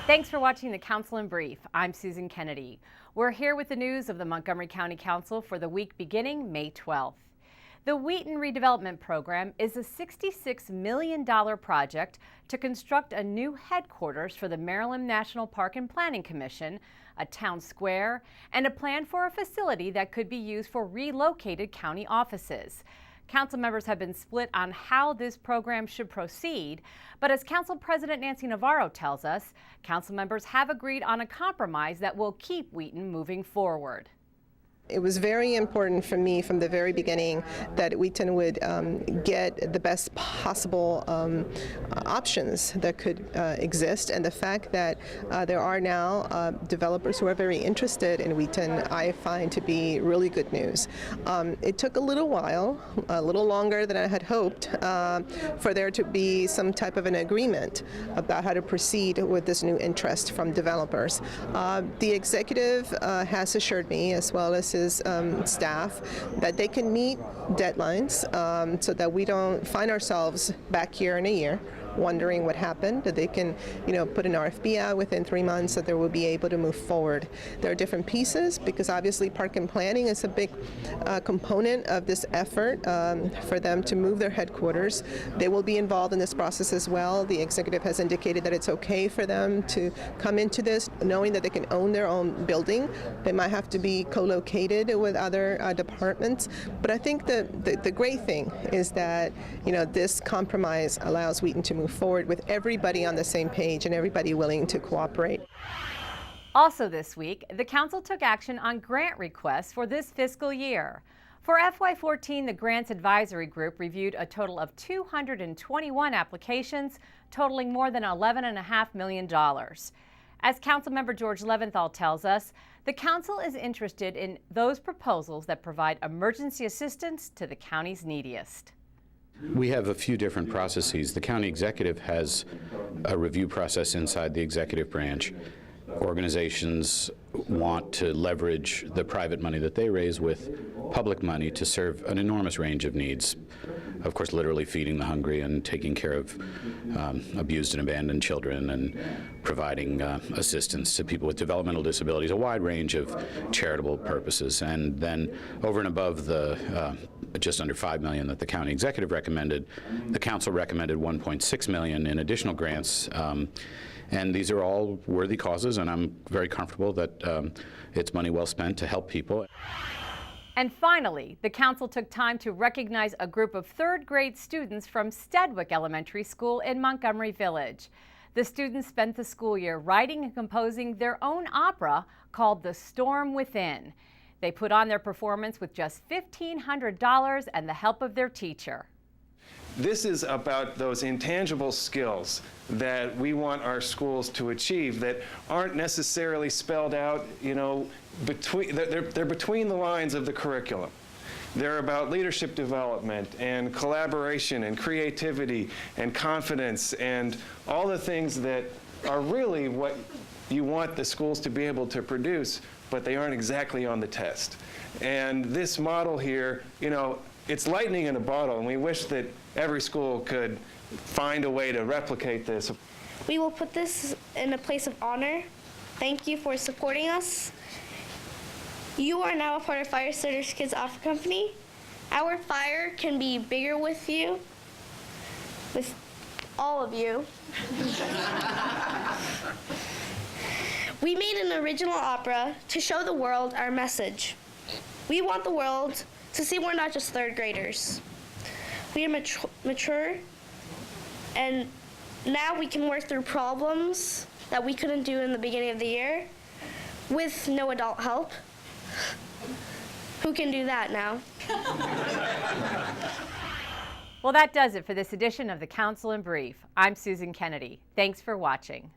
Thanks for watching the Council in Brief. I'm Susan Kennedy. We're here with the news of the Montgomery County Council for the week beginning May 12th. The Wheaton Redevelopment Program is a $66 million project to construct a new headquarters for the Maryland National Park and Planning Commission, a town square, and a plan for a facility that could be used for relocated county offices. Council members have been split on how this program should proceed, but as Council President Nancy Navarro tells us, Council members have agreed on a compromise that will keep Wheaton moving forward. It was very important for me from the very beginning that Wheaton would get the best possible options that could exist, and the fact that there are now developers who are very interested in Wheaton, I find to be really good news. It took a little while, a little longer than I had hoped, for there to be some type of an agreement about how to proceed with this new interest from developers. The executive has assured me, as well as his staff, that they can meet deadlines so that we don't find ourselves back here in a year wondering what happened, that they can, put an RFP out within 3 months so that we'll be able to move forward. There are different pieces because obviously park and planning is a big component of this effort for them to move their headquarters. They will be involved in this process as well. The executive has indicated that it's okay for them to come into this knowing that they can own their own building. They might have to be co-located with other departments, but I think the great thing is that this compromise allows Wheaton to move forward with everybody on the same page and everybody willing to cooperate. Also this week, the Council took action on grant requests for this fiscal year. For FY14, the Grants Advisory Group reviewed a total of 221 applications, totaling more than $11.5 million. As Councilmember George Leventhal tells us, the Council is interested in those proposals that provide emergency assistance to the county's neediest. We have a few different processes. The county executive has a review process inside the executive branch. Organizations want to leverage the private money that they raise with public money to serve an enormous range of needs. Of course, literally feeding the hungry and taking care of abused and abandoned children and providing assistance to people with developmental disabilities, a wide range of charitable purposes. And then over and above the just under $5 million that the county executive recommended, the council recommended $1.6 million in additional grants. And these are all worthy causes, and I'm very comfortable that it's money well spent to help people. And finally, the Council took time to recognize a group of third-grade students from Stedwick Elementary School in Montgomery Village. The students spent the school year writing and composing their own opera called The Storm Within. They put on their performance with just $1,500 and the help of their teacher. This is about those intangible skills that we want our schools to achieve that aren't necessarily spelled out, they're between the lines of the curriculum. They're about leadership development and collaboration and creativity and confidence and all the things that are really what you want the schools to be able to produce, but they aren't exactly on the test. And this model here, it's lightning in a bottle, and we wish that every school could find a way to replicate this. We will put this in a place of honor. Thank you for supporting us. You are now a part of Firestarters Kids Opera Company. Our fire can be bigger with you, with all of you. We made an original opera to show the world our message. We want the world to see we're not just third graders. We are mature, and now we can work through problems that we couldn't do in the beginning of the year with no adult help. Who can do that now? Well, that does it for this edition of the Council in Brief. I'm Susan Kennedy. Thanks for watching.